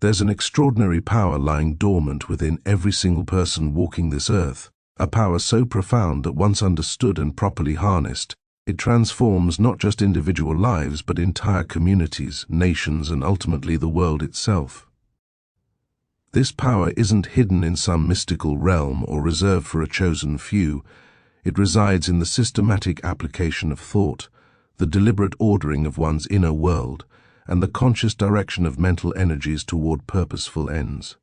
There's an extraordinary power lying dormant within every single person walking this earth, a power so profound that once understood and properly harnessed, it transforms not just individual lives but entire communities, nations, and ultimately the world itself. This power isn't hidden in some mystical realm or reserved for a chosen few. It resides in the systematic application of thought, the deliberate ordering of one's inner world, and the conscious direction of mental energies toward purposeful ends.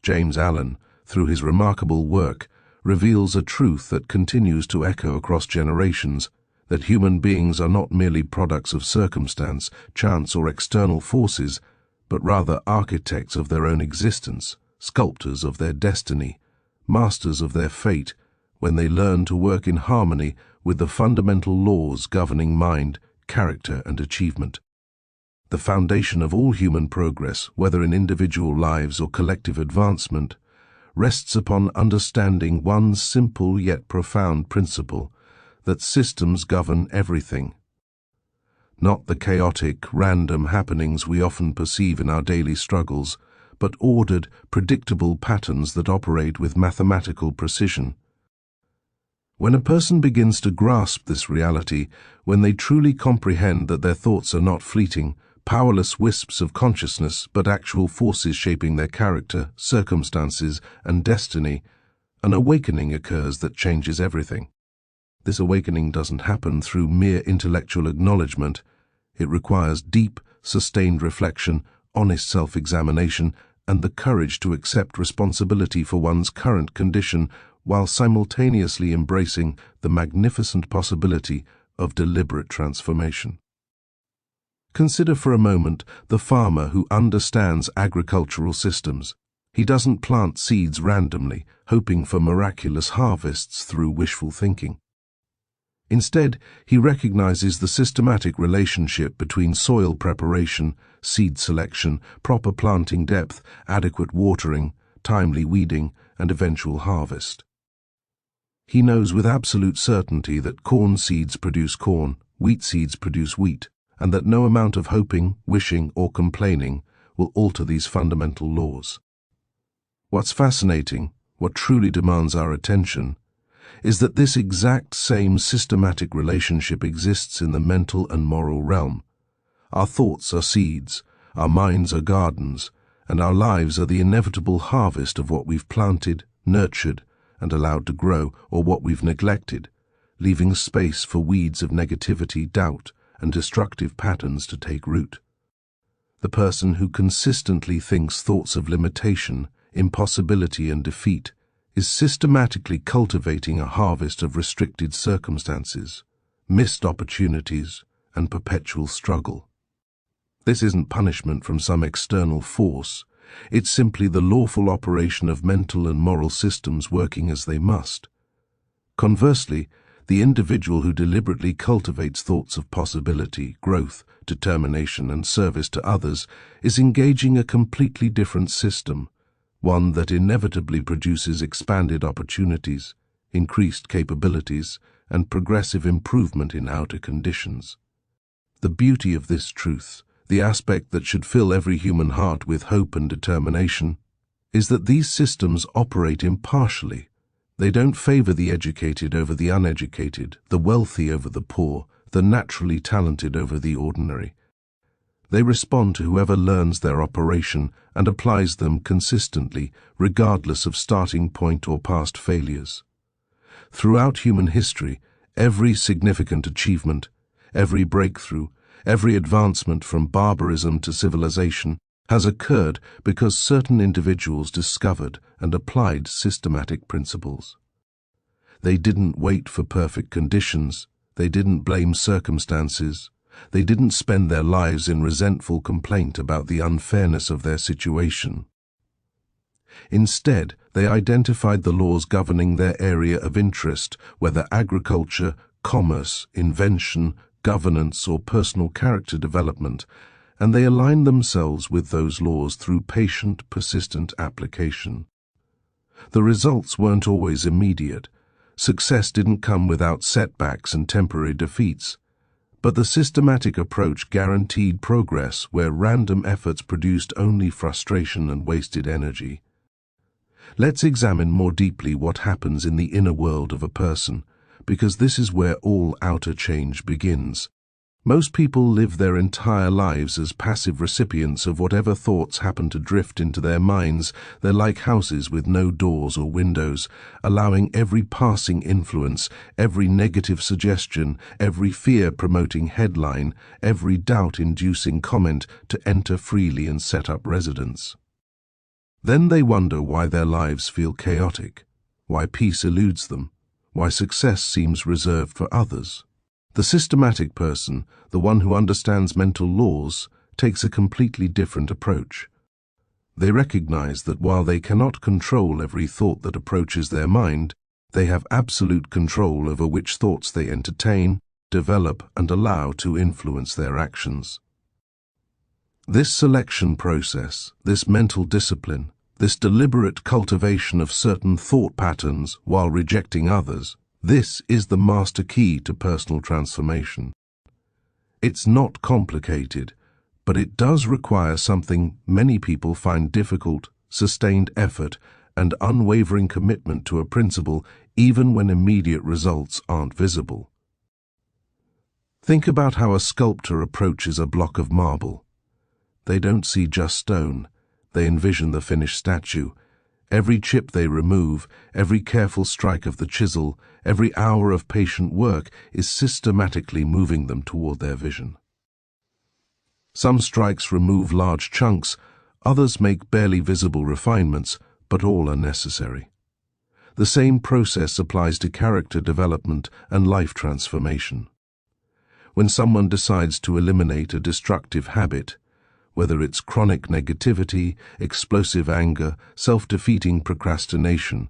James Allen, through his remarkable work, reveals a truth that continues to echo across generations, that human beings are not merely products of circumstance, chance, or external forces, but rather architects of their own existence, sculptors of their destiny, masters of their fate, when they learn to work in harmony with the fundamental laws governing mind, character, and achievement. The foundation of all human progress, whether in individual lives or collective advancement, rests upon understanding one simple yet profound principle, that systems govern everything. Not the chaotic, random happenings we often perceive in our daily struggles, but ordered, predictable patterns that operate with mathematical precision. When a person begins to grasp this reality, when they truly comprehend that their thoughts are not fleeting, powerless wisps of consciousness, but actual forces shaping their character, circumstances, and destiny, an awakening occurs that changes everything. This awakening doesn't happen through mere intellectual acknowledgement. It requires deep, sustained reflection, honest self-examination, and the courage to accept responsibility for one's current condition while simultaneously embracing the magnificent possibility of deliberate transformation. Consider for a moment the farmer who understands agricultural systems. He doesn't plant seeds randomly, hoping for miraculous harvests through wishful thinking. Instead, he recognizes the systematic relationship between soil preparation, seed selection, proper planting depth, adequate watering, timely weeding, and eventual harvest. He knows with absolute certainty that corn seeds produce corn, wheat seeds produce wheat, and that no amount of hoping, wishing, or complaining will alter these fundamental laws. What's fascinating, what truly demands our attention, is that this exact same systematic relationship exists in the mental and moral realm. Our thoughts are seeds, our minds are gardens, and our lives are the inevitable harvest of what we've planted, nurtured, and allowed to grow, or what we've neglected, leaving space for weeds of negativity, doubt, and destructive patterns to take root. The person who consistently thinks thoughts of limitation, impossibility, and defeat is systematically cultivating a harvest of restricted circumstances, missed opportunities, and perpetual struggle. This isn't punishment from some external force. It's simply the lawful operation of mental and moral systems working as they must. Conversely, the individual who deliberately cultivates thoughts of possibility, growth, determination, and service to others is engaging a completely different system, one that inevitably produces expanded opportunities, increased capabilities, and progressive improvement in outer conditions. The beauty of this truth, the aspect that should fill every human heart with hope and determination, is that these systems operate impartially. They don't favor the educated over the uneducated, the wealthy over the poor, the naturally talented over the ordinary. They respond to whoever learns their operation and applies them consistently, regardless of starting point or past failures. Throughout human history, every significant achievement, every breakthrough, every advancement from barbarism to civilization has occurred because certain individuals discovered and applied systematic principles. They didn't wait for perfect conditions. They didn't blame circumstances. They didn't spend their lives in resentful complaint about the unfairness of their situation. Instead, they identified the laws governing their area of interest, whether agriculture, commerce, invention, governance, or personal character development, and they aligned themselves with those laws through patient, persistent application. The results weren't always immediate. Success didn't come without setbacks and temporary defeats. But the systematic approach guaranteed progress where random efforts produced only frustration and wasted energy. Let's examine more deeply what happens in the inner world of a person, because this is where all outer change begins. Most people live their entire lives as passive recipients of whatever thoughts happen to drift into their minds. They're like houses with no doors or windows, allowing every passing influence, every negative suggestion, every fear-promoting headline, every doubt-inducing comment to enter freely and set up residence. Then they wonder why their lives feel chaotic, why peace eludes them, why success seems reserved for others. The systematic person, the one who understands mental laws, takes a completely different approach. They recognize that while they cannot control every thought that approaches their mind, they have absolute control over which thoughts they entertain, develop, and allow to influence their actions. This selection process, this mental discipline, this deliberate cultivation of certain thought patterns while rejecting others, this is the master key to personal transformation. It's not complicated, but it does require something many people find difficult: sustained effort and unwavering commitment to a principle even when immediate results aren't visible. Think about how a sculptor approaches a block of marble. They don't see just stone, they envision the finished statue. Every chip they remove, every careful strike of the chisel, every hour of patient work is systematically moving them toward their vision. Some strikes remove large chunks, others make barely visible refinements, but all are necessary. The same process applies to character development and life transformation. When someone decides to eliminate a destructive habit, whether it's chronic negativity, explosive anger, self-defeating procrastination,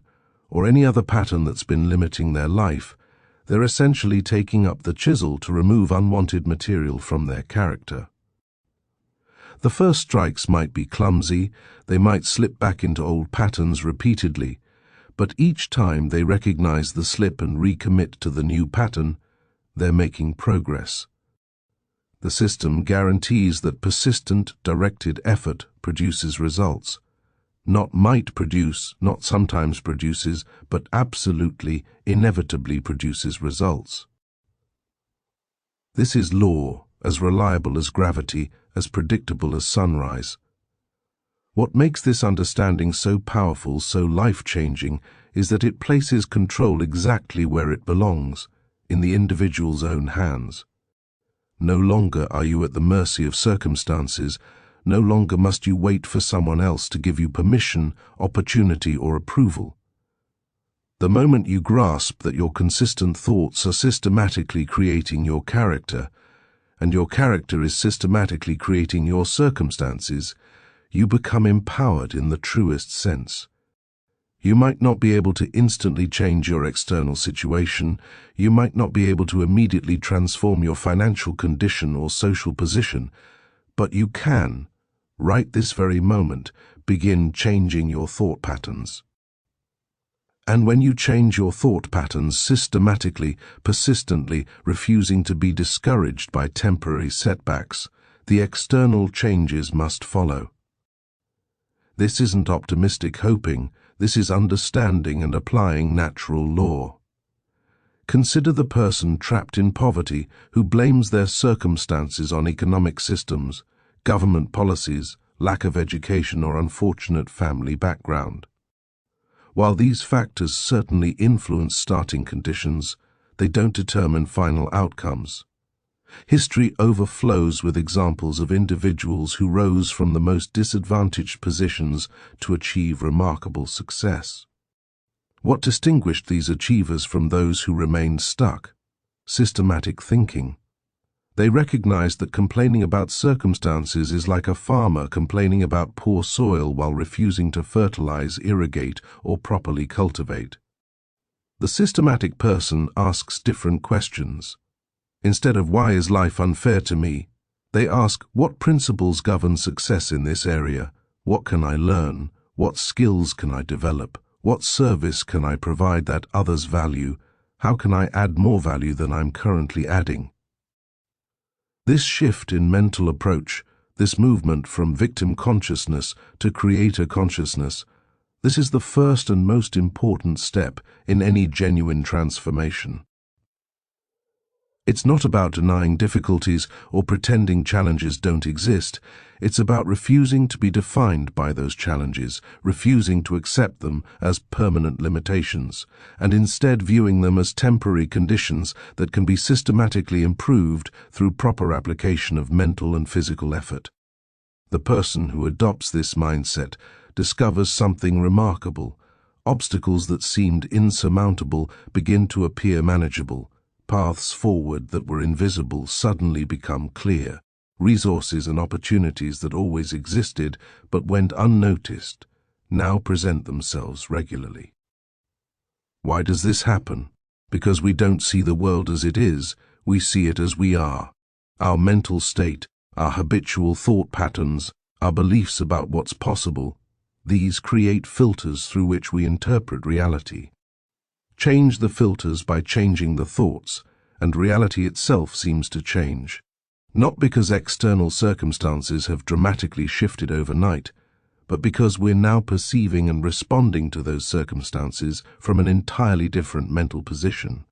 or any other pattern that's been limiting their life, they're essentially taking up the chisel to remove unwanted material from their character. The first strikes might be clumsy, they might slip back into old patterns repeatedly, but each time they recognize the slip and recommit to the new pattern, they're making progress. The system guarantees that persistent, directed effort produces results. Not might produce, not sometimes produces, but absolutely, inevitably produces results. This is law, as reliable as gravity, as predictable as sunrise. What makes this understanding so powerful, so life-changing, is that it places control exactly where it belongs, in the individual's own hands. No longer are you at the mercy of circumstances. No longer must you wait for someone else to give you permission, opportunity, or approval. The moment you grasp that your consistent thoughts are systematically creating your character, and your character is systematically creating your circumstances, you become empowered in the truest sense. You might not be able to instantly change your external situation. You might not be able to immediately transform your financial condition or social position, but you can, right this very moment, begin changing your thought patterns. And when you change your thought patterns systematically, persistently, refusing to be discouraged by temporary setbacks, the external changes must follow. This isn't optimistic hoping. This is understanding and applying natural law. Consider the person trapped in poverty who blames their circumstances on economic systems, government policies, lack of education, or unfortunate family background. While these factors certainly influence starting conditions, they don't determine final outcomes. History overflows with examples of individuals who rose from the most disadvantaged positions to achieve remarkable success. What distinguished these achievers from those who remained stuck? Systematic thinking. They recognized that complaining about circumstances is like a farmer complaining about poor soil while refusing to fertilize, irrigate, or properly cultivate. The systematic person asks different questions. Instead of "why is life unfair to me?" they ask, "what principles govern success in this area? What can I learn? What skills can I develop? What service can I provide that others value? How can I add more value than I'm currently adding?" This shift in mental approach, this movement from victim consciousness to creator consciousness, this is the first and most important step in any genuine transformation. It's not about denying difficulties or pretending challenges don't exist. It's about refusing to be defined by those challenges, refusing to accept them as permanent limitations, and instead viewing them as temporary conditions that can be systematically improved through proper application of mental and physical effort. The person who adopts this mindset discovers something remarkable. Obstacles that seemed insurmountable begin to appear manageable. Paths forward that were invisible suddenly become clear. Resources and opportunities that always existed but went unnoticed now present themselves regularly. Why does this happen? Because we don't see the world as it is, we see it as we are. Our mental state, our habitual thought patterns, our beliefs about what's possible, these create filters through which we interpret reality. Change the filters by changing the thoughts, and reality itself seems to change. Not because external circumstances have dramatically shifted overnight, but because we're now perceiving and responding to those circumstances from an entirely different mental position.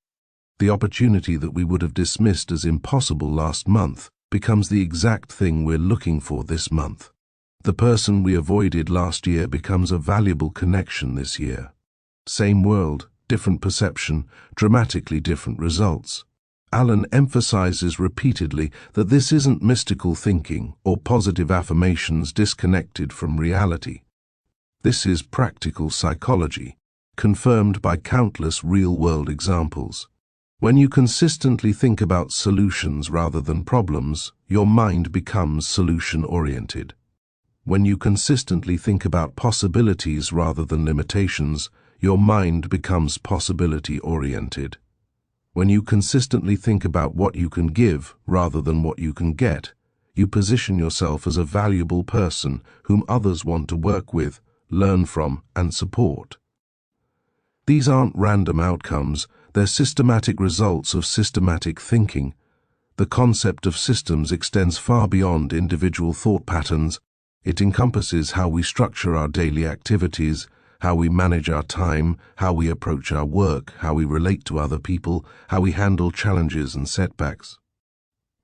The opportunity that we would have dismissed as impossible last month becomes the exact thing we're looking for this month. The person we avoided last year becomes a valuable connection this year. Same world, different perception, dramatically different results. Alan emphasizes repeatedly that this isn't mystical thinking or positive affirmations disconnected from reality. This is practical psychology, confirmed by countless real-world examples. When you consistently think about solutions rather than problems, your mind becomes solution-oriented. When you consistently think about possibilities rather than limitations, your mind becomes possibility-oriented. When you consistently think about what you can give rather than what you can get, you position yourself as a valuable person whom others want to work with, learn from, and support. These aren't random outcomes, they're systematic results of systematic thinking. The concept of systems extends far beyond individual thought patterns. It encompasses how we structure our daily activities, how we manage our time, how we approach our work, how we relate to other people, how we handle challenges and setbacks.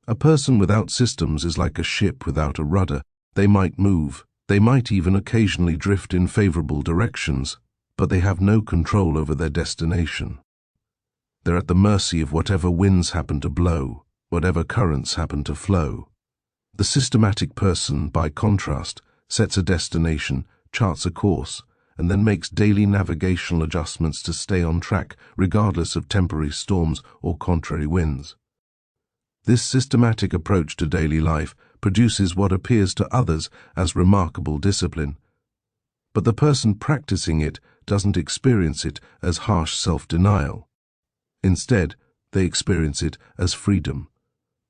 A person without systems is like a ship without a rudder. They might move, they might even occasionally drift in favorable directions, but they have no control over their destination. They're at the mercy of whatever winds happen to blow, whatever currents happen to flow. The systematic person, by contrast, sets a destination, charts a course, and then makes daily navigational adjustments to stay on track, regardless of temporary storms or contrary winds. This systematic approach to daily life produces what appears to others as remarkable discipline. But the person practicing it doesn't experience it as harsh self-denial. Instead, they experience it as freedom.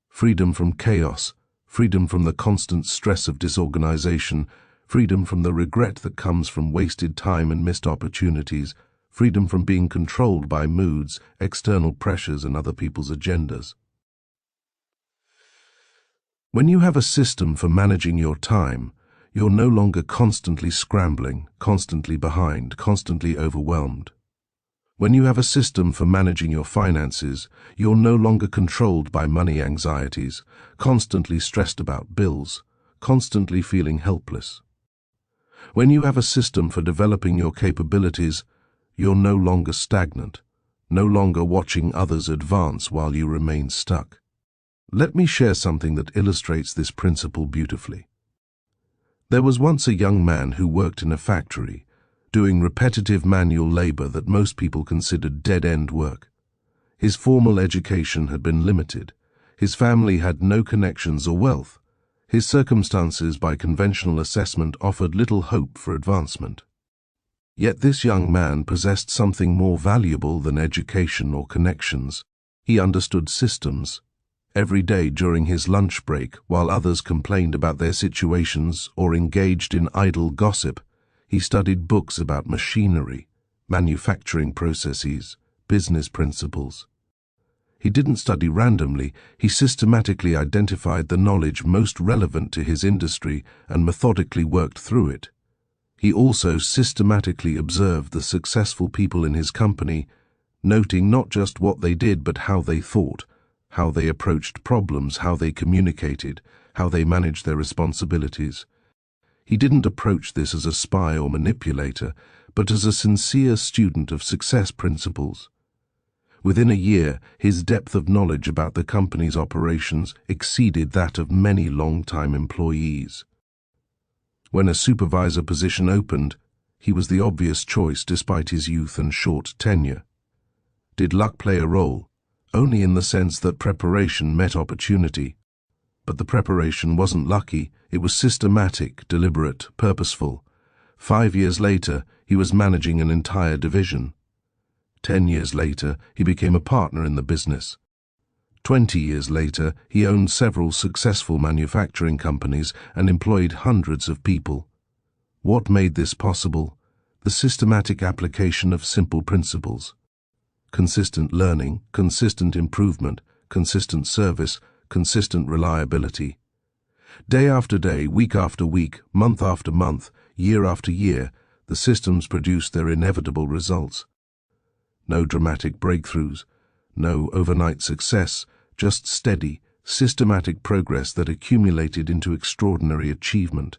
Freedom from chaos, freedom from the constant stress of disorganization, freedom from the regret that comes from wasted time and missed opportunities, freedom from being controlled by moods, external pressures, and other people's agendas. When you have a system for managing your time, you're no longer constantly scrambling, constantly behind, constantly overwhelmed. When you have a system for managing your finances, you're no longer controlled by money anxieties, constantly stressed about bills, constantly feeling helpless. When you have a system for developing your capabilities, you're no longer stagnant, no longer watching others advance while you remain stuck. Let me share something that illustrates this principle beautifully. There was once a young man who worked in a factory, doing repetitive manual labor that most people considered dead-end work. His formal education had been limited. His family had no connections or wealth. His circumstances, by conventional assessment, offered little hope for advancement. Yet this young man possessed something more valuable than education or connections. He understood systems. Every day during his lunch break, while others complained about their situations or engaged in idle gossip, he studied books about machinery, manufacturing processes, business principles. He didn't study randomly, he systematically identified the knowledge most relevant to his industry and methodically worked through it. He also systematically observed the successful people in his company, noting not just what they did but how they thought, how they approached problems, how they communicated, how they managed their responsibilities. He didn't approach this as a spy or manipulator, but as a sincere student of success principles. Within a year, his depth of knowledge about the company's operations exceeded that of many long-time employees. When a supervisor position opened, he was the obvious choice despite his youth and short tenure. Did luck play a role? Only in the sense that preparation met opportunity. But the preparation wasn't lucky, it was systematic, deliberate, purposeful. 5 years later, he was managing an entire division. 10 years later, he became a partner in the business. 20 years later, he owned several successful manufacturing companies and employed hundreds of people. What made this possible? The systematic application of simple principles. Consistent learning, consistent improvement, consistent service, consistent reliability. Day after day, week after week, month after month, year after year, the systems produced their inevitable results. No dramatic breakthroughs, no overnight success, just steady, systematic progress that accumulated into extraordinary achievement.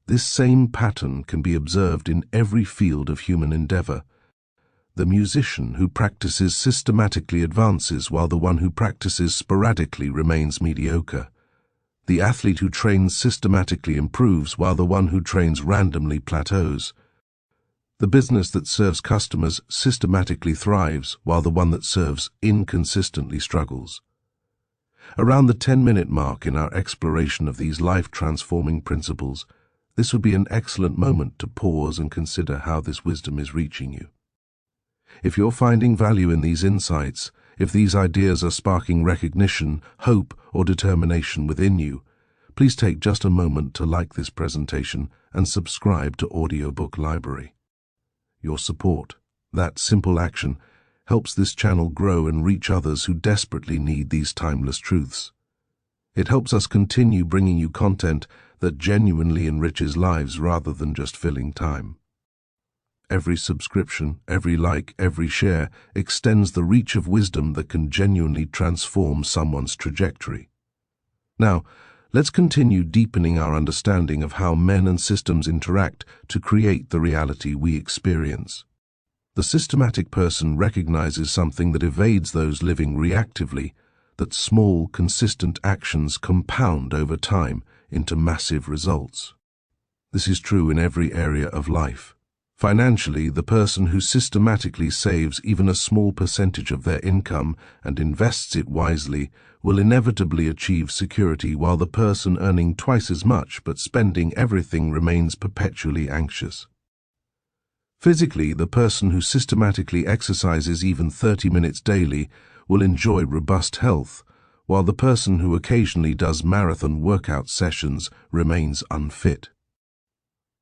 This same pattern can be observed in every field of human endeavor. The musician who practices systematically advances while the one who practices sporadically remains mediocre. The athlete who trains systematically improves while the one who trains randomly plateaus. The business that serves customers systematically thrives while the one that serves inconsistently struggles. Around the 10-minute mark in our exploration of these life-transforming principles, this would be an excellent moment to pause and consider how this wisdom is reaching you. If you're finding value in these insights, if these ideas are sparking recognition, hope, or determination within you, please take just a moment to like this presentation and subscribe to Audiobook Library. Your support, that simple action, helps this channel grow and reach others who desperately need these timeless truths. It helps us continue bringing you content that genuinely enriches lives rather than just filling time. Every subscription, every like, every share extends the reach of wisdom that can genuinely transform someone's trajectory. Now, let's continue deepening our understanding of how men and systems interact to create the reality we experience. The systematic person recognizes something that evades those living reactively, that small, consistent actions compound over time into massive results. This is true in every area of life. Financially, the person who systematically saves even a small percentage of their income and invests it wisely will inevitably achieve security, while the person earning twice as much but spending everything remains perpetually anxious. Physically, the person who systematically exercises even 30 minutes daily will enjoy robust health, while the person who occasionally does marathon workout sessions remains unfit.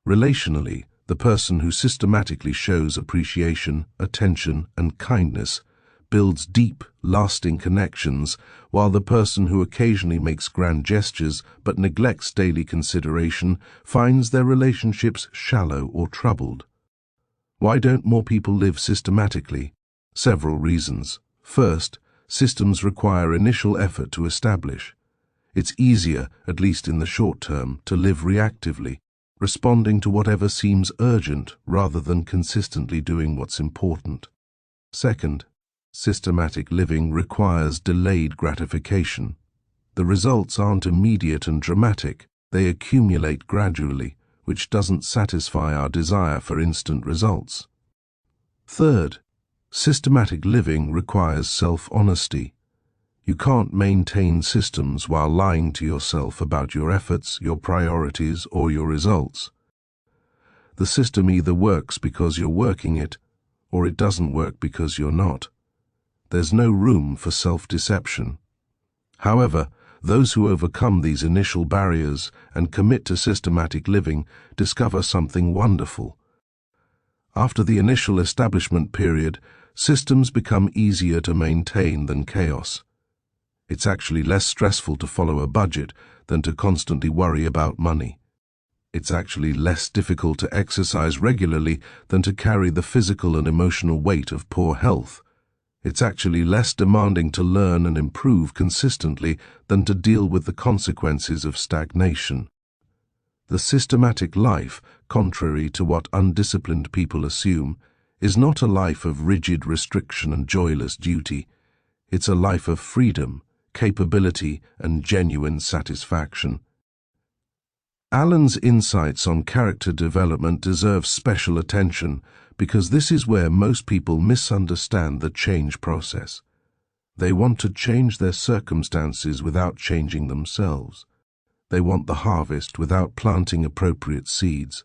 Relationally, the person who systematically shows appreciation, attention, and kindness builds deep, lasting connections, while the person who occasionally makes grand gestures but neglects daily consideration finds their relationships shallow or troubled. Why don't more people live systematically? Several reasons. First, systems require initial effort to establish. It's easier, at least in the short term, to live reactively, responding to whatever seems urgent rather than consistently doing what's important. Second, systematic living requires delayed gratification. The results aren't immediate and dramatic, they accumulate gradually, which doesn't satisfy our desire for instant results. Third, systematic living requires self-honesty. You can't maintain systems while lying to yourself about your efforts, your priorities, or your results. The system either works because you're working it, or it doesn't work because you're not. There's no room for self-deception. However, those who overcome these initial barriers and commit to systematic living discover something wonderful. After the initial establishment period, systems become easier to maintain than chaos. It's actually less stressful to follow a budget than to constantly worry about money. It's actually less difficult to exercise regularly than to carry the physical and emotional weight of poor health. It's actually less demanding to learn and improve consistently than to deal with the consequences of stagnation. The systematic life, contrary to what undisciplined people assume, is not a life of rigid restriction and joyless duty. It's a life of freedom, capability, and genuine satisfaction. Allen's insights on character development deserve special attention because this is where most people misunderstand the change process. They want to change their circumstances without changing themselves. They want the harvest without planting appropriate seeds.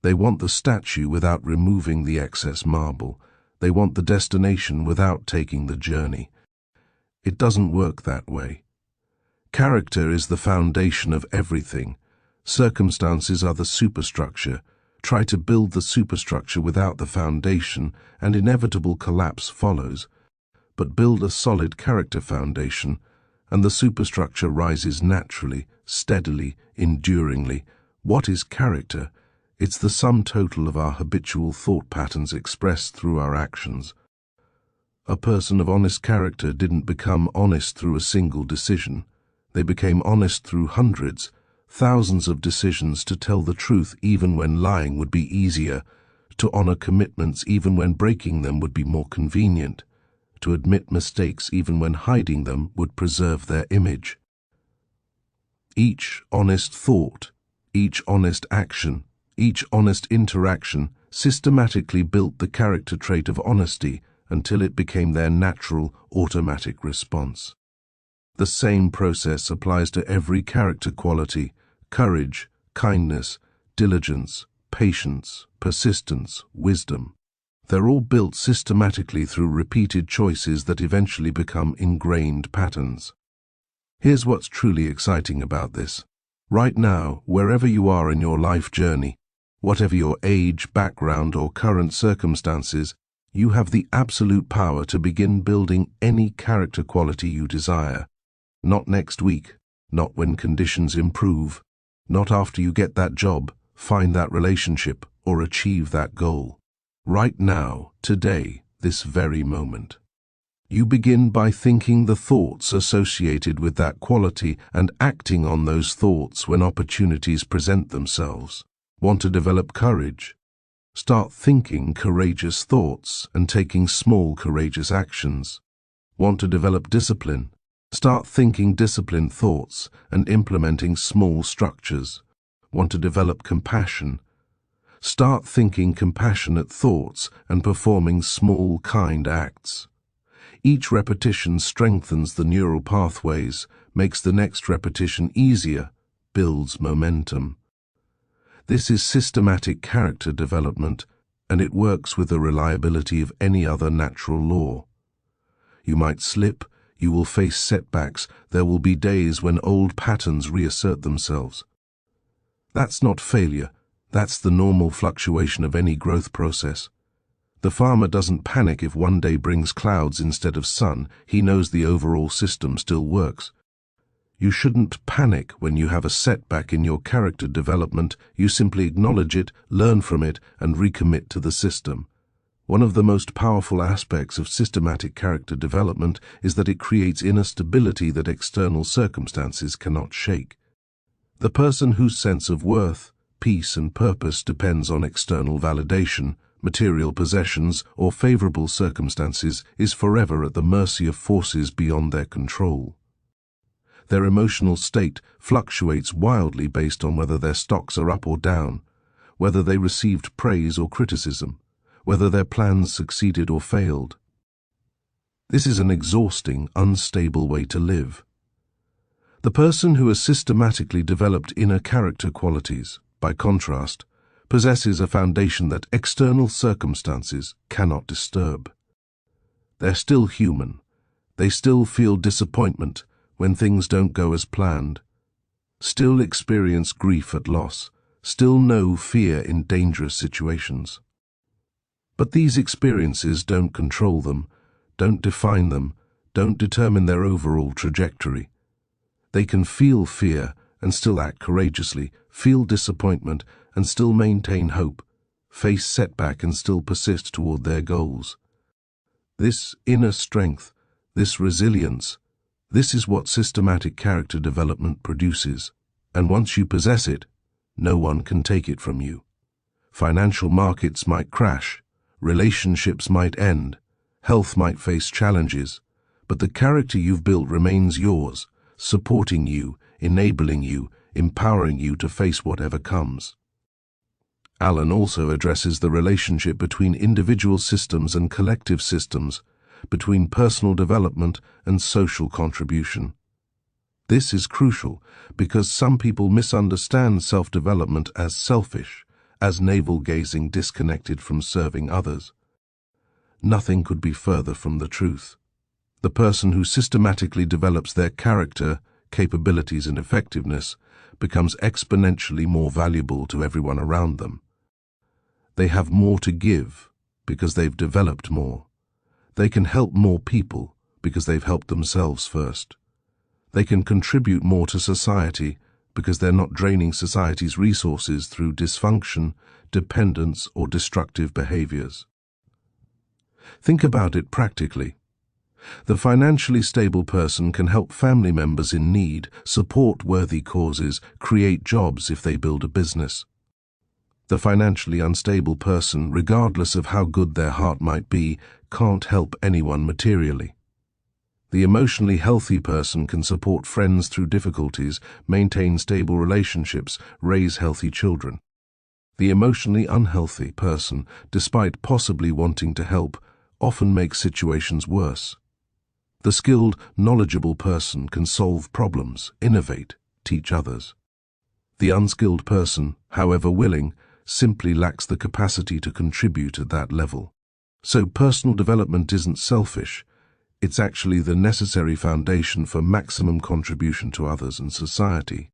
They want the statue without removing the excess marble. They want the destination without taking the journey. It doesn't work that way. Character is the foundation of everything. Circumstances are the superstructure. Try to build the superstructure without the foundation, and inevitable collapse follows. But build a solid character foundation, and the superstructure rises naturally, steadily, enduringly. What is character? It's the sum total of our habitual thought patterns expressed through our actions. A person of honest character didn't become honest through a single decision. They became honest through hundreds, thousands of decisions to tell the truth even when lying would be easier, to honor commitments even when breaking them would be more convenient, to admit mistakes even when hiding them would preserve their image. Each honest thought, each honest action, each honest interaction systematically built the character trait of honesty until it became their natural, automatic response. The same process applies to every character quality: courage, kindness, diligence, patience, persistence, wisdom. They're all built systematically through repeated choices that eventually become ingrained patterns. Here's what's truly exciting about this. Right now, wherever you are in your life journey, whatever your age, background, or current circumstances, you have the absolute power to begin building any character quality you desire. Not next week, not when conditions improve, not after you get that job, find that relationship, or achieve that goal. Right now, today, this very moment. You begin by thinking the thoughts associated with that quality and acting on those thoughts when opportunities present themselves. Want to develop courage? Start thinking courageous thoughts and taking small courageous actions. Want to develop discipline? Start thinking disciplined thoughts and implementing small structures. Want to develop compassion? Start thinking compassionate thoughts and performing small, kind acts. Each repetition strengthens the neural pathways, makes the next repetition easier, builds momentum. This is systematic character development, and it works with the reliability of any other natural law. You might slip, you will face setbacks, there will be days when old patterns reassert themselves. That's not failure, that's the normal fluctuation of any growth process. The farmer doesn't panic if one day brings clouds instead of sun, he knows the overall system still works. You shouldn't panic when you have a setback in your character development, you simply acknowledge it, learn from it, and recommit to the system. One of the most powerful aspects of systematic character development is that it creates inner stability that external circumstances cannot shake. The person whose sense of worth, peace, and purpose depends on external validation, material possessions, or favorable circumstances is forever at the mercy of forces beyond their control. Their emotional state fluctuates wildly based on whether their stocks are up or down, whether they received praise or criticism, whether their plans succeeded or failed. This is an exhausting, unstable way to live. The person who has systematically developed inner character qualities, by contrast, possesses a foundation that external circumstances cannot disturb. They're still human. They still feel disappointment when things don't go as planned, still experience grief at loss, still know fear in dangerous situations. But these experiences don't control them, don't define them, don't determine their overall trajectory. They can feel fear and still act courageously, feel disappointment and still maintain hope, face setback and still persist toward their goals. This inner strength, this resilience, this is what systematic character development produces. And once you possess it, no one can take it from you. Financial markets might crash, relationships might end, health might face challenges, but the character you've built remains yours, supporting you, enabling you, empowering you to face whatever comes. Allen also addresses the relationship between individual systems and collective systems, between personal development and social contribution. This is crucial because some people misunderstand self-development as selfish, as navel-gazing disconnected from serving others. Nothing could be further from the truth. The person who systematically develops their character, capabilities and effectiveness becomes exponentially more valuable to everyone around them. They have more to give because they've developed more. They can help more people because they've helped themselves first. They can contribute more to society because they're not draining society's resources through dysfunction, dependence, or destructive behaviors. Think about it practically. The financially stable person can help family members in need, support worthy causes, create jobs if they build a business. The financially unstable person, regardless of how good their heart might be, can't help anyone materially. The emotionally healthy person can support friends through difficulties, maintain stable relationships, raise healthy children. The emotionally unhealthy person, despite possibly wanting to help, often makes situations worse. The skilled, knowledgeable person can solve problems, innovate, teach others. The unskilled person, however willing, simply lacks the capacity to contribute at that level. So personal development isn't selfish. It's actually the necessary foundation for maximum contribution to others and society.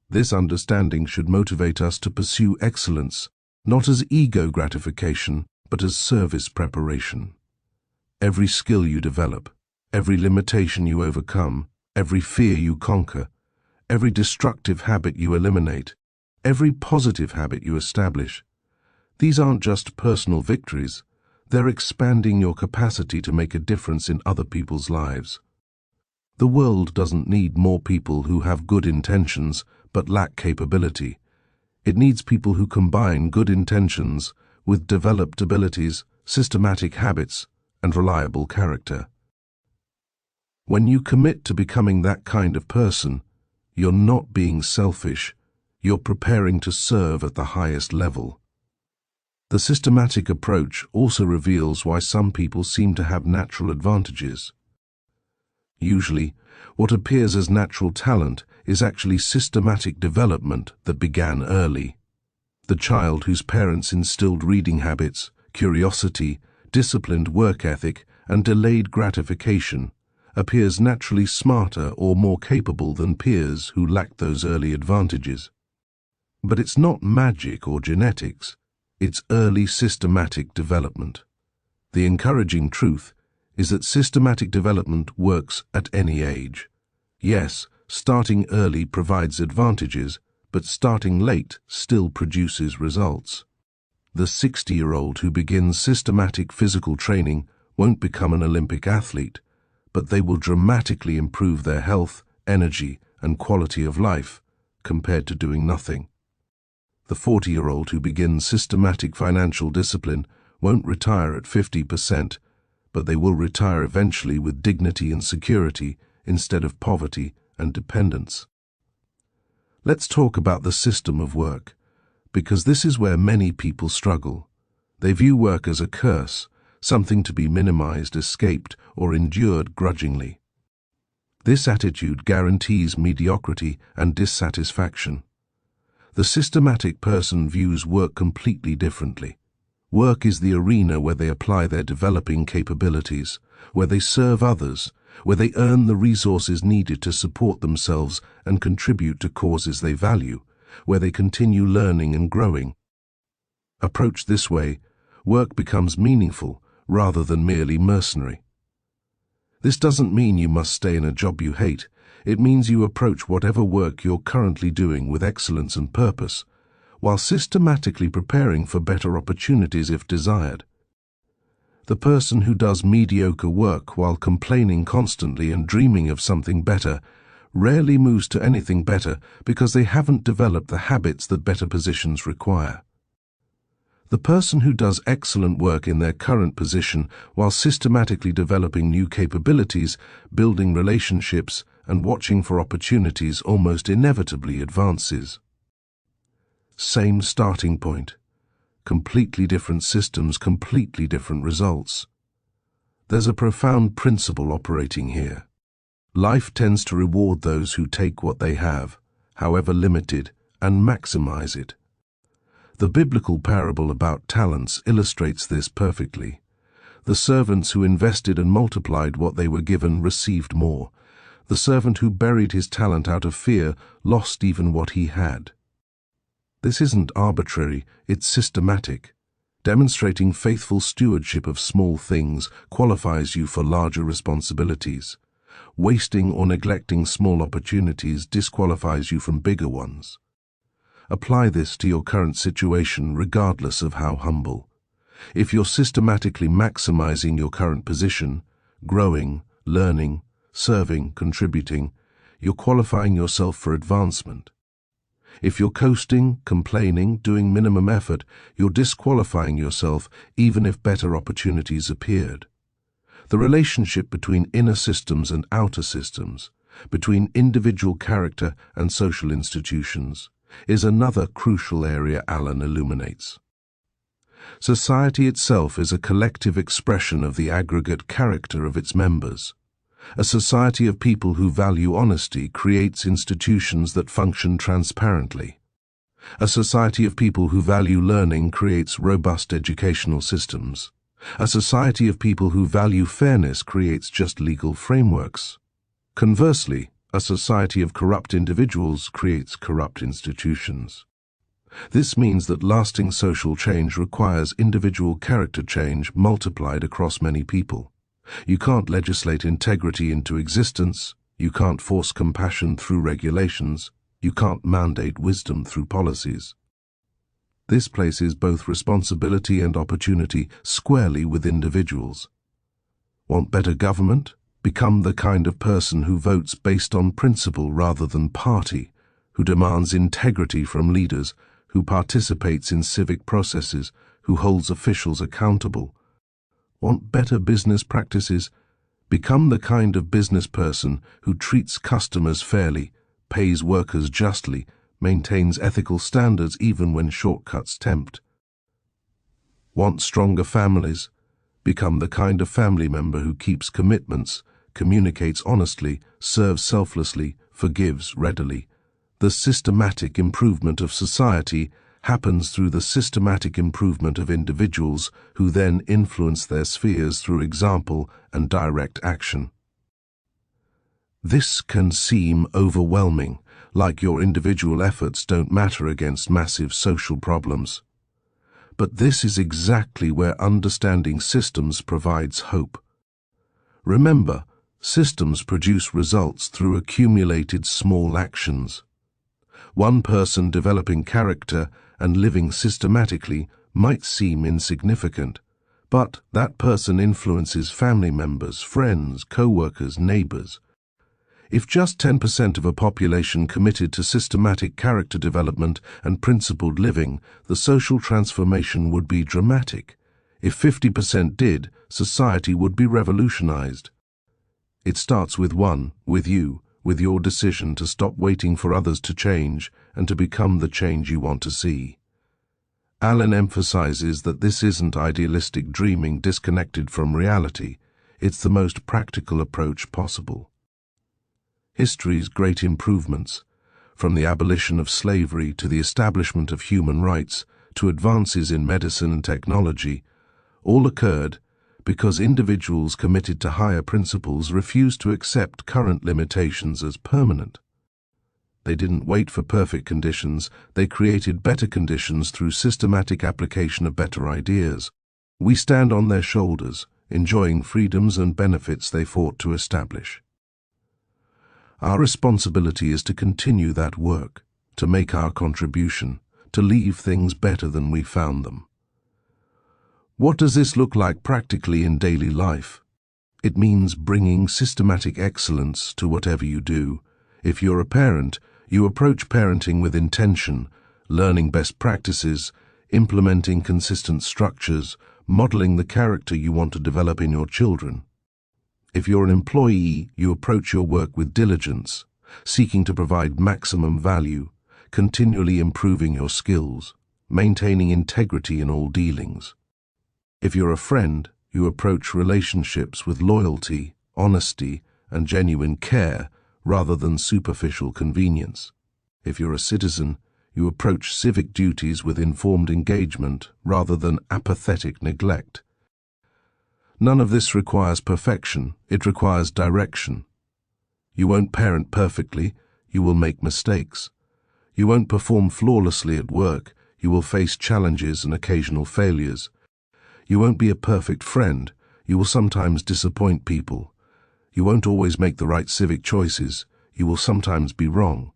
This understanding should motivate us to pursue excellence, not as ego gratification, but as service preparation. Every skill you develop, every limitation you overcome, every fear you conquer, every destructive habit you eliminate, every positive habit you establish, these aren't just personal victories. They're expanding your capacity to make a difference in other people's lives. The world doesn't need more people who have good intentions but lack capability. It needs people who combine good intentions with developed abilities, systematic habits, and reliable character. When you commit to becoming that kind of person, you're not being selfish, you're preparing to serve at the highest level. The systematic approach also reveals why some people seem to have natural advantages. Usually, what appears as natural talent is actually systematic development that began early. The child whose parents instilled reading habits, curiosity, disciplined work ethic, and delayed gratification appears naturally smarter or more capable than peers who lacked those early advantages. But it's not magic or genetics. It's early systematic development. The encouraging truth is that systematic development works at any age. Yes, starting early provides advantages, but starting late still produces results. The 60-year-old who begins systematic physical training won't become an Olympic athlete, but they will dramatically improve their health, energy, and quality of life compared to doing nothing. The 40-year-old who begins systematic financial discipline won't retire at 50%, but they will retire eventually with dignity and security instead of poverty and dependence. Let's talk about the system of work, because this is where many people struggle. They view work as a curse, something to be minimized, escaped, or endured grudgingly. This attitude guarantees mediocrity and dissatisfaction. The systematic person views work completely differently. Work is the arena where they apply their developing capabilities, where they serve others, where they earn the resources needed to support themselves and contribute to causes they value, where they continue learning and growing. Approached this way, Work becomes meaningful rather than merely mercenary. This doesn't mean you must stay in a job you hate. It means you approach whatever work you're currently doing with excellence and purpose, while systematically preparing for better opportunities if desired. The person who does mediocre work while complaining constantly and dreaming of something better rarely moves to anything better because they haven't developed the habits that better positions require. The person who does excellent work in their current position while systematically developing new capabilities, building relationships, and watching for opportunities almost inevitably advances. Same starting point. Completely different systems, completely different results. There's a profound principle operating here. Life tends to reward those who take what they have, however limited, and maximize it. The biblical parable about talents illustrates this perfectly. The servants who invested and multiplied what they were given received more. The servant who buried his talent out of fear lost even what he had. This isn't arbitrary, it's systematic. Demonstrating faithful stewardship of small things qualifies you for larger responsibilities. Wasting or neglecting small opportunities disqualifies you from bigger ones. Apply this to your current situation regardless of how humble. If you're systematically maximizing your current position, growing, learning, serving, contributing, you're qualifying yourself for advancement. If you're coasting, complaining, doing minimum effort, you're disqualifying yourself even if better opportunities appeared. The relationship between inner systems and outer systems, between individual character and social institutions, is another crucial area Allen illuminates. Society itself is a collective expression of the aggregate character of its members. A society of people who value honesty creates institutions that function transparently. A society of people who value learning creates robust educational systems. A society of people who value fairness creates just legal frameworks. Conversely, a society of corrupt individuals creates corrupt institutions. This means that lasting social change requires individual character change multiplied across many people. You can't legislate integrity into existence, you can't force compassion through regulations, you can't mandate wisdom through policies. This places both responsibility and opportunity squarely with individuals. Want better government? Become the kind of person who votes based on principle rather than party, who demands integrity from leaders, who participates in civic processes, who holds officials accountable. Want better business practices? Become the kind of business person who treats customers fairly, pays workers justly, maintains ethical standards even when shortcuts tempt. Want stronger families? Become the kind of family member who keeps commitments, communicates honestly, serves selflessly, forgives readily. The systematic improvement of society happens through the systematic improvement of individuals who then influence their spheres through example and direct action. This can seem overwhelming, like your individual efforts don't matter against massive social problems. But this is exactly where understanding systems provides hope. Remember, systems produce results through accumulated small actions. One person developing character and living systematically might seem insignificant, but that person influences family members, friends, co-workers, neighbors. If just 10% of a population committed to systematic character development and principled living, the social transformation would be dramatic. If 50% did, society would be revolutionized. It starts with you, with your decision to stop waiting for others to change and to become the change you want to see. Allen emphasizes that this isn't idealistic dreaming disconnected from reality. It's the most practical approach possible. History's great improvements, from the abolition of slavery to the establishment of human rights to advances in medicine and technology, all occurred because individuals committed to higher principles refused to accept current limitations as permanent. They didn't wait for perfect conditions, they created better conditions through systematic application of better ideas. We stand on their shoulders, enjoying freedoms and benefits they fought to establish. Our responsibility is to continue that work, to make our contribution, to leave things better than we found them. What does this look like practically in daily life? It means bringing systematic excellence to whatever you do. If you're a parent, you approach parenting with intention, learning best practices, implementing consistent structures, modeling the character you want to develop in your children. If you're an employee, you approach your work with diligence, seeking to provide maximum value, continually improving your skills, maintaining integrity in all dealings. If you're a friend, you approach relationships with loyalty, honesty, and genuine care rather than superficial convenience. If you're a citizen, you approach civic duties with informed engagement rather than apathetic neglect. None of this requires perfection, it requires direction. You won't parent perfectly, you will make mistakes. You won't perform flawlessly at work, you will face challenges and occasional failures. You won't be a perfect friend, you will sometimes disappoint people. You won't always make the right civic choices, you will sometimes be wrong.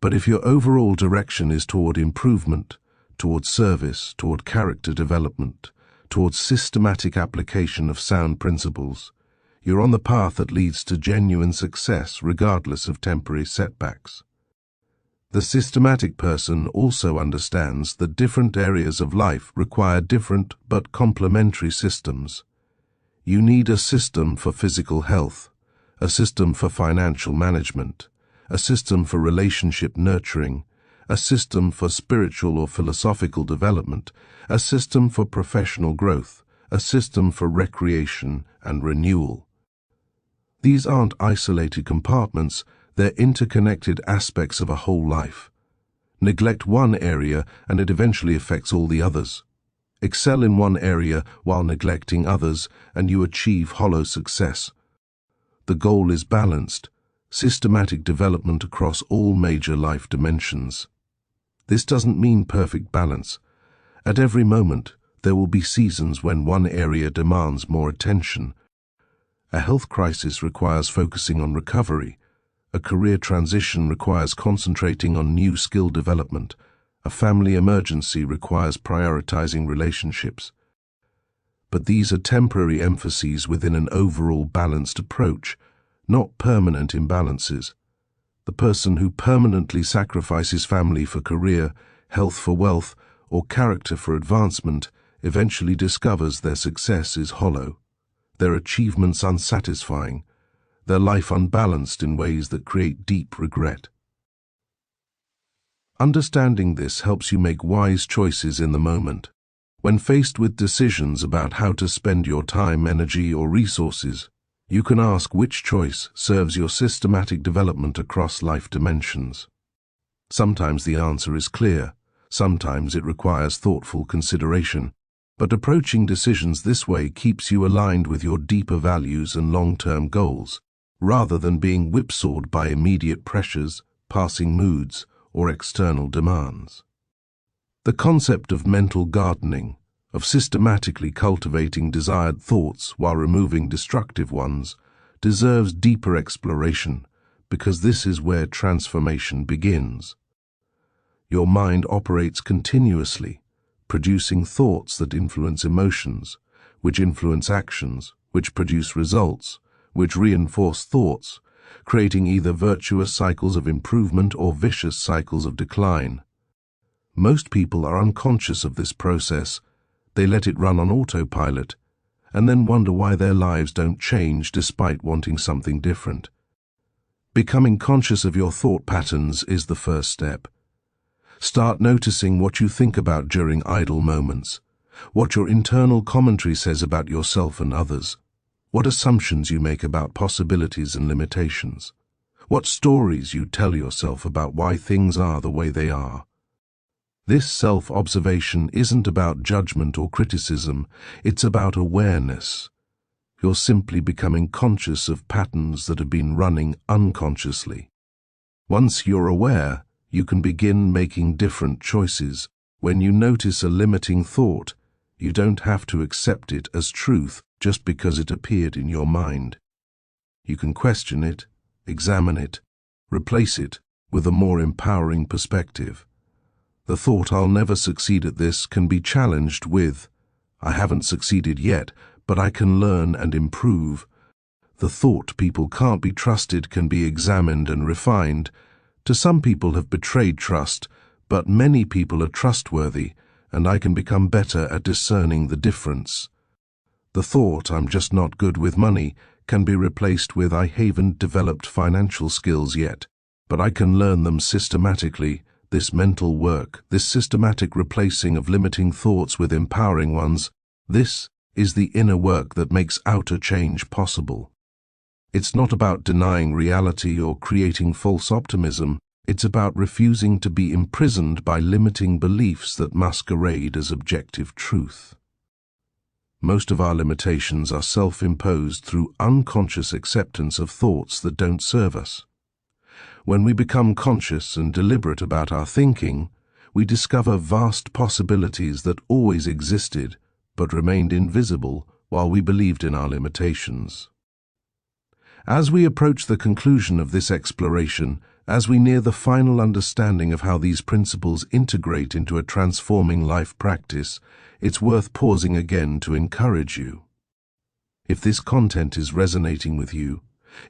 But if your overall direction is toward improvement, toward service, toward character development, towards systematic application of sound principles, you're on the path that leads to genuine success regardless of temporary setbacks. The systematic person also understands that different areas of life require different but complementary systems. You need a system for physical health, a system for financial management, a system for relationship nurturing, a system for spiritual or philosophical development, a system for professional growth, a system for recreation and renewal. These aren't isolated compartments, they're interconnected aspects of a whole life. Neglect one area and it eventually affects all the others. Excel in one area while neglecting others and you achieve hollow success. The goal is balanced, systematic development across all major life dimensions. This doesn't mean perfect balance. At every moment, there will be seasons when one area demands more attention. A health crisis requires focusing on recovery. A career transition requires concentrating on new skill development. A family emergency requires prioritizing relationships. But these are temporary emphases within an overall balanced approach, not permanent imbalances. The person who permanently sacrifices family for career, health for wealth, or character for advancement eventually discovers their success is hollow, their achievements unsatisfying, their life unbalanced in ways that create deep regret. Understanding this helps you make wise choices in the moment. When faced with decisions about how to spend your time, energy, or resources, you can ask which choice serves your systematic development across life dimensions. Sometimes the answer is clear, sometimes it requires thoughtful consideration, but approaching decisions this way keeps you aligned with your deeper values and long-term goals, rather than being whipsawed by immediate pressures, passing moods, or external demands. The concept of mental gardening, of systematically cultivating desired thoughts while removing destructive ones, deserves deeper exploration because this is where transformation begins. Your mind operates continuously, producing thoughts that influence emotions, which influence actions, which produce results, which reinforce thoughts, creating either virtuous cycles of improvement or vicious cycles of decline. Most people are unconscious of this process. They let it run on autopilot, and then wonder why their lives don't change despite wanting something different. Becoming conscious of your thought patterns is the first step. Start noticing what you think about during idle moments, what your internal commentary says about yourself and others, what assumptions you make about possibilities and limitations, what stories you tell yourself about why things are the way they are. This self-observation isn't about judgment or criticism, it's about awareness. You're simply becoming conscious of patterns that have been running unconsciously. Once you're aware, you can begin making different choices. When you notice a limiting thought, You don't have to accept it as truth just because it appeared in your mind. You can question it, examine it, replace it with a more empowering perspective. The thought, "I'll never succeed at this," can be challenged with, "I haven't succeeded yet, but I can learn and improve." The thought, "People can't be trusted," can be examined and refined. To some people have betrayed trust, but many people are trustworthy, and I can become better at discerning the difference. The thought, "I'm just not good with money," can be replaced with, "I haven't developed financial skills yet, but I can learn them systematically." This mental work, this systematic replacing of limiting thoughts with empowering ones, this is the inner work that makes outer change possible. It's not about denying reality or creating false optimism. It's about refusing to be imprisoned by limiting beliefs that masquerade as objective truth. Most of our limitations are self-imposed through unconscious acceptance of thoughts that don't serve us. When we become conscious and deliberate about our thinking, we discover vast possibilities that always existed but remained invisible while we believed in our limitations. As we approach the conclusion of this exploration, as we near the final understanding of how these principles integrate into a transforming life practice, it's worth pausing again to encourage you. If this content is resonating with you,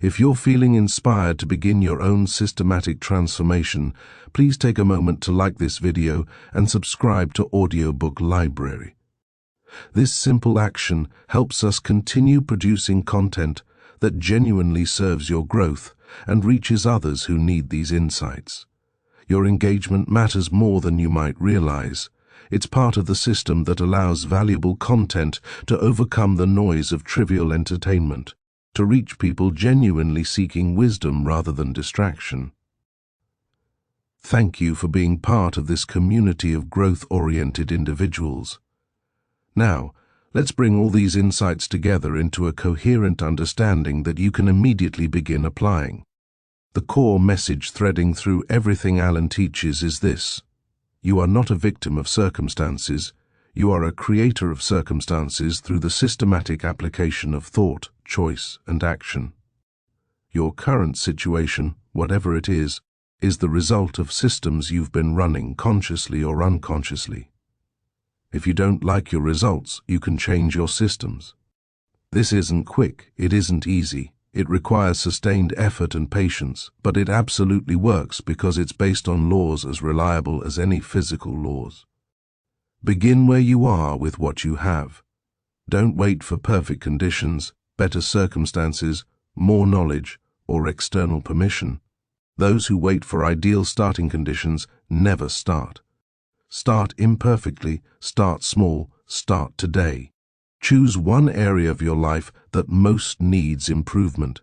if you're feeling inspired to begin your own systematic transformation, please take a moment to like this video and subscribe to Audiobook Library. This simple action helps us continue producing content that genuinely serves your growth and reaches others who need these insights. Your engagement matters more than you might realize. It's part of the system that allows valuable content to overcome the noise of trivial entertainment, to reach people genuinely seeking wisdom rather than distraction. Thank you for being part of this community of growth-oriented individuals. Now, let's bring all these insights together into a coherent understanding that you can immediately begin applying. The core message threading through everything Alan teaches is this: you are not a victim of circumstances, you are a creator of circumstances through the systematic application of thought, choice, and action. Your current situation, whatever it is the result of systems you've been running consciously or unconsciously. If you don't like your results, you can change your systems. This isn't quick, it isn't easy, it requires sustained effort and patience, but it absolutely works because it's based on laws as reliable as any physical laws. Begin where you are with what you have. Don't wait for perfect conditions, better circumstances, more knowledge, or external permission. Those who wait for ideal starting conditions never start. Start imperfectly, start small, start today. Choose one area of your life that most needs improvement.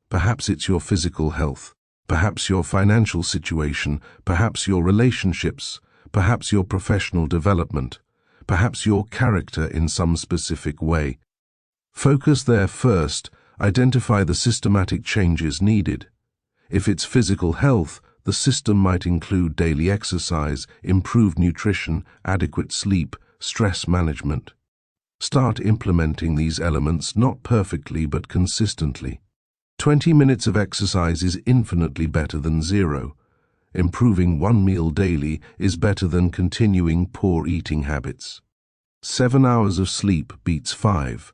Perhaps it's your physical health, perhaps your financial situation, perhaps your relationships, perhaps your professional development, perhaps your character in some specific way. Focus there first, identify the systematic changes needed. If it's physical health, the system might include daily exercise, improved nutrition, adequate sleep, stress management. Start implementing these elements not perfectly but consistently. 20 minutes of exercise is infinitely better than 0. Improving one meal daily is better than continuing poor eating habits. 7 hours of sleep beats 5.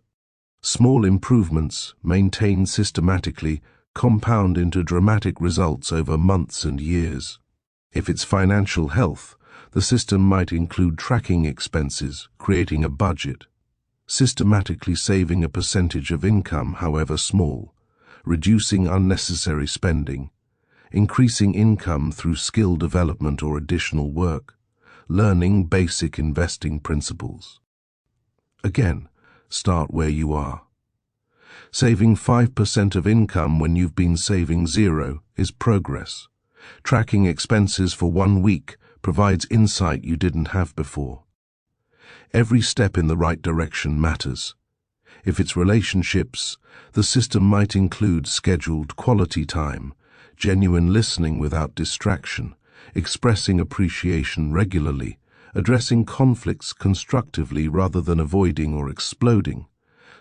Small improvements, maintained systematically, compound into dramatic results over months and years. If it's financial health, the system might include tracking expenses, creating a budget, systematically saving a percentage of income, however small, reducing unnecessary spending, increasing income through skill development or additional work, learning basic investing principles. Again, start where you are. Saving 5% of income when you've been saving 0 is progress. Tracking expenses for 1 week provides insight you didn't have before. Every step in the right direction matters. If it's relationships, the system might include scheduled quality time, genuine listening without distraction, expressing appreciation regularly, addressing conflicts constructively rather than avoiding or exploding,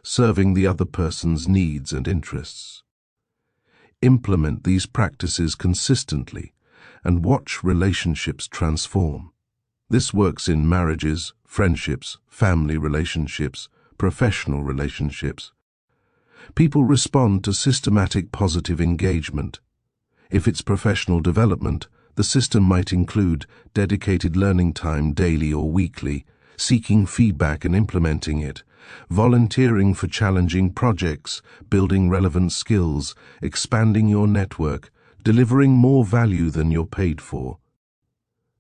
serving the other person's needs and interests. Implement these practices consistently and watch relationships transform. This works in marriages, friendships, family relationships, professional relationships. People respond to systematic positive engagement. If it's professional development, the system might include dedicated learning time daily or weekly, seeking feedback and implementing it, volunteering for challenging projects, building relevant skills, expanding your network, delivering more value than you're paid for.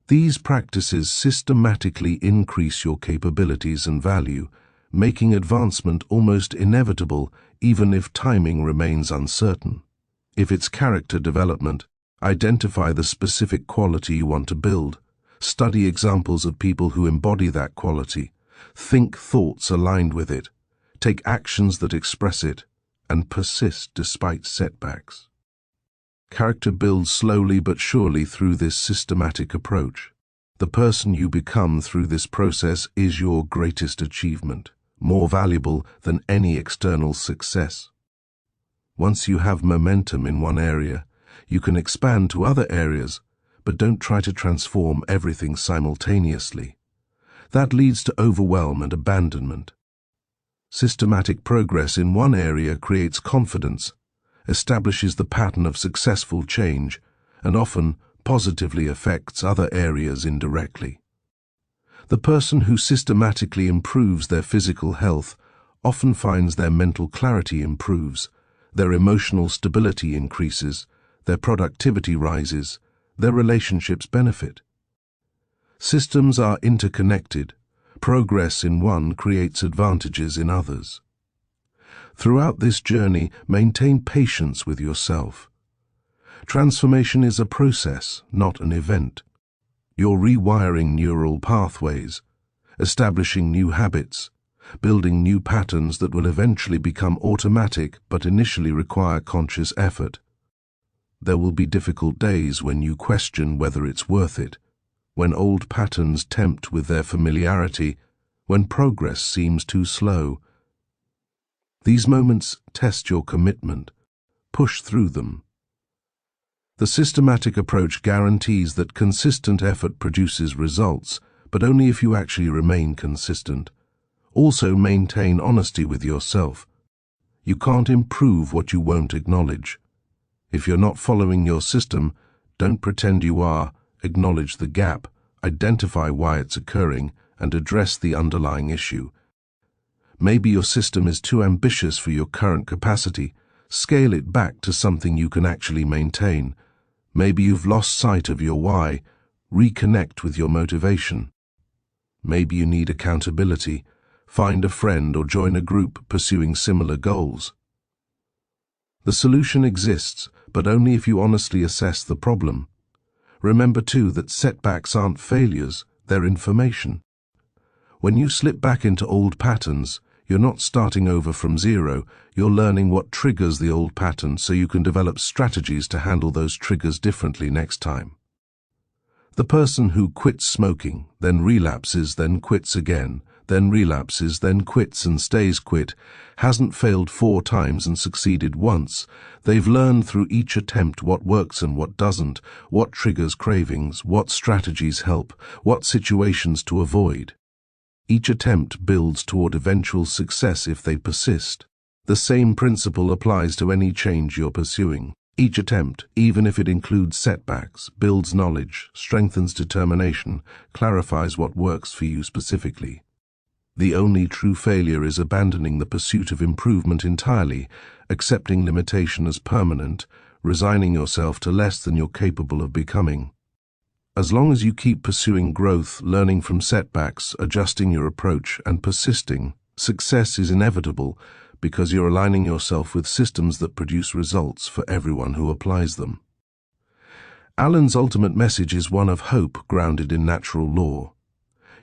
These practices systematically increase your capabilities and value, making advancement almost inevitable even if timing remains uncertain. If it's character development, identify the specific quality you want to build. Study examples of people who embody that quality. Think thoughts aligned with it. Take actions that express it, and persist despite setbacks. Character builds slowly but surely through this systematic approach. The person you become through this process is your greatest achievement, more valuable than any external success. Once you have momentum in one area, you can expand to other areas, but don't try to transform everything simultaneously. That leads to overwhelm and abandonment. Systematic progress in one area creates confidence, establishes the pattern of successful change, and often positively affects other areas indirectly. The person who systematically improves their physical health often finds their mental clarity improves, their emotional stability increases, their productivity rises, their relationships benefit. Systems are interconnected. Progress in one creates advantages in others. Throughout this journey, maintain patience with yourself. Transformation is a process, not an event. You're rewiring neural pathways, establishing new habits, building new patterns that will eventually become automatic but initially require conscious effort. There will be difficult days when you question whether it's worth it, when old patterns tempt with their familiarity, when progress seems too slow. These moments test your commitment. Push through them. The systematic approach guarantees that consistent effort produces results, but only if you actually remain consistent. Also maintain honesty with yourself. You can't improve what you won't acknowledge. If you're not following your system, don't pretend you are. Acknowledge the gap, identify why it's occurring, and address the underlying issue. Maybe your system is too ambitious for your current capacity. Scale it back to something you can actually maintain. Maybe you've lost sight of your why. Reconnect with your motivation. Maybe you need accountability. Find a friend or join a group pursuing similar goals. The solution exists, but only if you honestly assess the problem. Remember too that setbacks aren't failures, they're information. When you slip back into old patterns, you're not starting over from zero, you're learning what triggers the old pattern so you can develop strategies to handle those triggers differently next time. The person who quits smoking, then relapses, then quits again, then relapses, then quits and stays quit, hasn't failed 4 times and succeeded once. They've learned through each attempt what works and what doesn't, what triggers cravings, what strategies help, what situations to avoid. Each attempt builds toward eventual success if they persist. The same principle applies to any change you're pursuing. Each attempt, even if it includes setbacks, builds knowledge, strengthens determination, clarifies what works for you specifically. The only true failure is abandoning the pursuit of improvement entirely, accepting limitation as permanent, resigning yourself to less than you're capable of becoming. As long as you keep pursuing growth, learning from setbacks, adjusting your approach, and persisting, success is inevitable because you're aligning yourself with systems that produce results for everyone who applies them. Alan's ultimate message is one of hope grounded in natural law.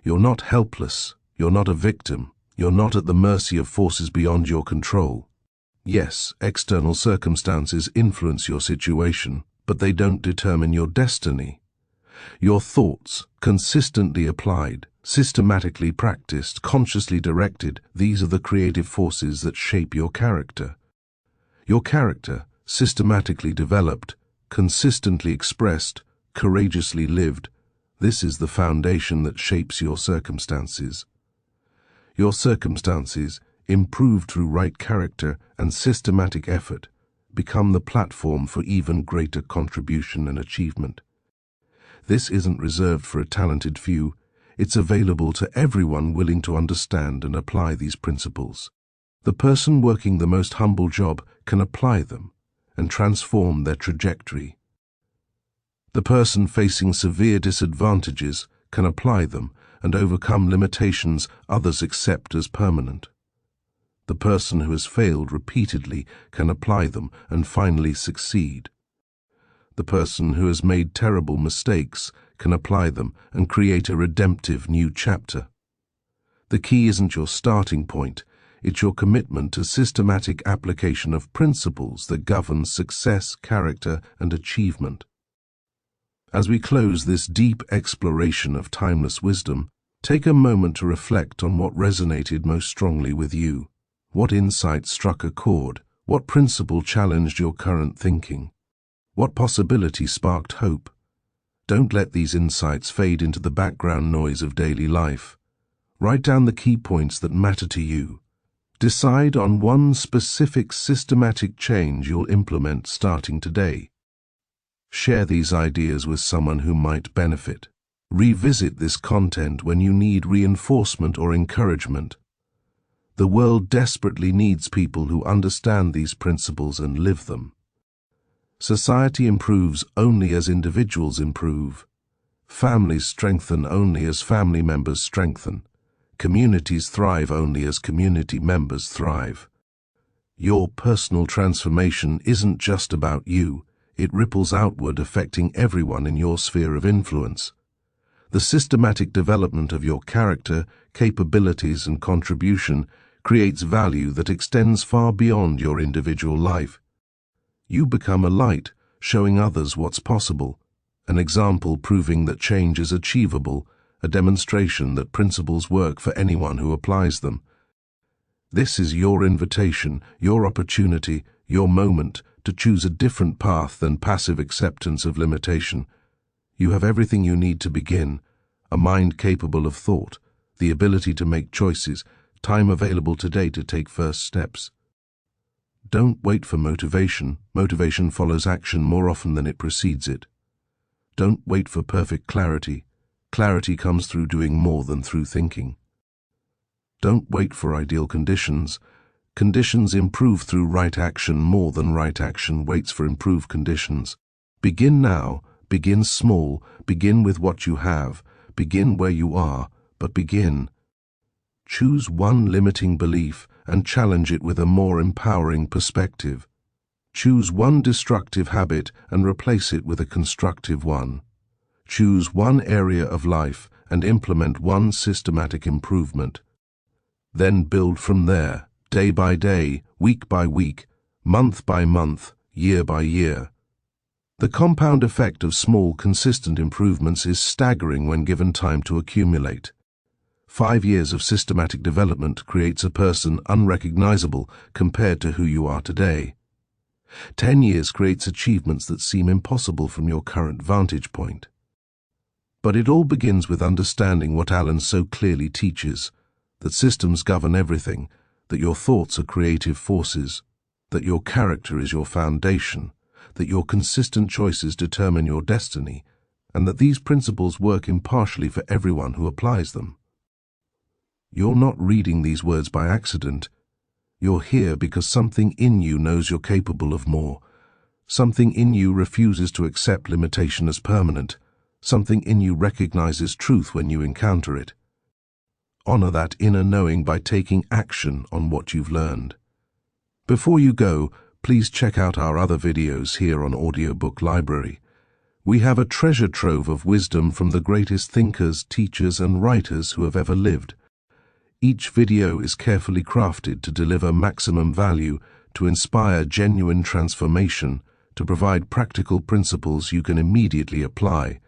You're not helpless. You're not a victim. You're not at the mercy of forces beyond your control. Yes, external circumstances influence your situation, but they don't determine your destiny. Your thoughts, consistently applied, systematically practiced, consciously directed, these are the creative forces that shape your character. Your character, systematically developed, consistently expressed, courageously lived, this is the foundation that shapes your circumstances. Your circumstances, improved through right character and systematic effort, become the platform for even greater contribution and achievement. This isn't reserved for a talented few, it's available to everyone willing to understand and apply these principles. The person working the most humble job can apply them and transform their trajectory. The person facing severe disadvantages can apply them and overcome limitations others accept as permanent. The person who has failed repeatedly can apply them and finally succeed. The person who has made terrible mistakes can apply them and create a redemptive new chapter. The key isn't your starting point, it's your commitment to systematic application of principles that govern success, character, and achievement. As we close this deep exploration of timeless wisdom, take a moment to reflect on what resonated most strongly with you. What insight struck a chord? What principle challenged your current thinking? What possibility sparked hope? Don't let these insights fade into the background noise of daily life. Write down the key points that matter to you. Decide on one specific systematic change you'll implement starting today. Share these ideas with someone who might benefit. Revisit this content when you need reinforcement or encouragement. The world desperately needs people who understand these principles and live them. Society improves only as individuals improve. Families strengthen only as family members strengthen. Communities thrive only as community members thrive. Your personal transformation isn't just about you. It ripples outward, affecting everyone in your sphere of influence. The systematic development of your character, capabilities, and contribution creates value that extends far beyond your individual life. You become a light, showing others what's possible, an example proving that change is achievable, a demonstration that principles work for anyone who applies them. This is your invitation, your opportunity, your moment to choose a different path than passive acceptance of limitation. You have everything you need to begin: a mind capable of thought, the ability to make choices, time available today to take first steps. Don't wait for motivation. Motivation follows action more often than it precedes it. Don't wait for perfect clarity. Clarity comes through doing more than through thinking. Don't wait for ideal conditions. Conditions improve through right action more than right action waits for improved conditions. Begin now, begin small, begin with what you have, begin where you are, but begin. Choose one limiting belief and challenge it with a more empowering perspective. Choose one destructive habit and replace it with a constructive one. Choose one area of life and implement one systematic improvement. Then build from there, day by day, week by week, month by month, year by year. The compound effect of small, consistent improvements is staggering when given time to accumulate. 5 years of systematic development creates a person unrecognizable compared to who you are today. 10 years creates achievements that seem impossible from your current vantage point. But it all begins with understanding what Alan so clearly teaches, that systems govern everything, that your thoughts are creative forces, that your character is your foundation, that your consistent choices determine your destiny, and that these principles work impartially for everyone who applies them. You're not reading these words by accident. You're here because something in you knows you're capable of more. Something in you refuses to accept limitation as permanent. Something in you recognizes truth when you encounter it. Honor that inner knowing by taking action on what you've learned. Before you go, please check out our other videos here on Audiobook Library. We have a treasure trove of wisdom from the greatest thinkers, teachers, and writers who have ever lived. Each video is carefully crafted to deliver maximum value, to inspire genuine transformation, to provide practical principles you can immediately apply.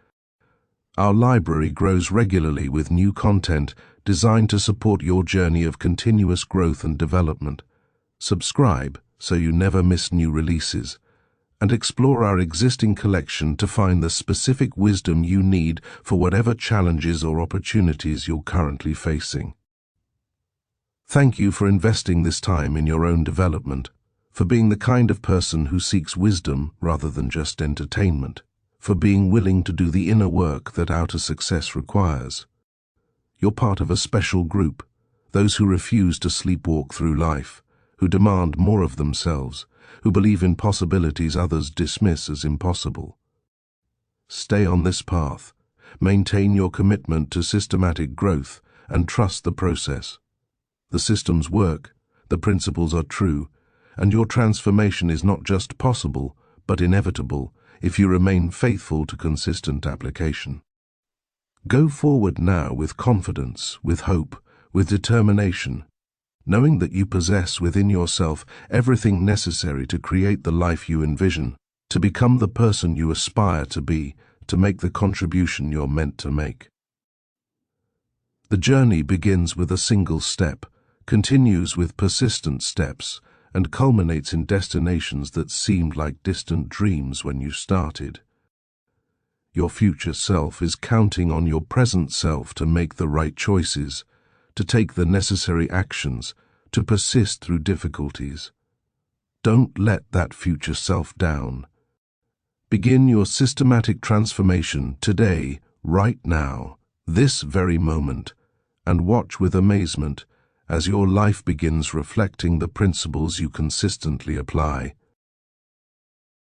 Our library grows regularly with new content designed to support your journey of continuous growth and development. Subscribe so you never miss new releases, and explore our existing collection to find the specific wisdom you need for whatever challenges or opportunities you're currently facing. Thank you for investing this time in your own development, for being the kind of person who seeks wisdom rather than just entertainment, for being willing to do the inner work that outer success requires. You're part of a special group, those who refuse to sleepwalk through life, who demand more of themselves, who believe in possibilities others dismiss as impossible. Stay on this path, maintain your commitment to systematic growth, and trust the process. The systems work, the principles are true, and your transformation is not just possible, but inevitable if you remain faithful to consistent application. Go forward now with confidence, with hope, with determination, knowing that you possess within yourself everything necessary to create the life you envision, to become the person you aspire to be, to make the contribution you're meant to make. The journey begins with a single step, continues with persistent steps, and culminates in destinations that seemed like distant dreams when you started. Your future self is counting on your present self to make the right choices, to take the necessary actions, to persist through difficulties. Don't let that future self down. Begin your systematic transformation today, right now, this very moment, and watch with amazement as your life begins reflecting the principles you consistently apply.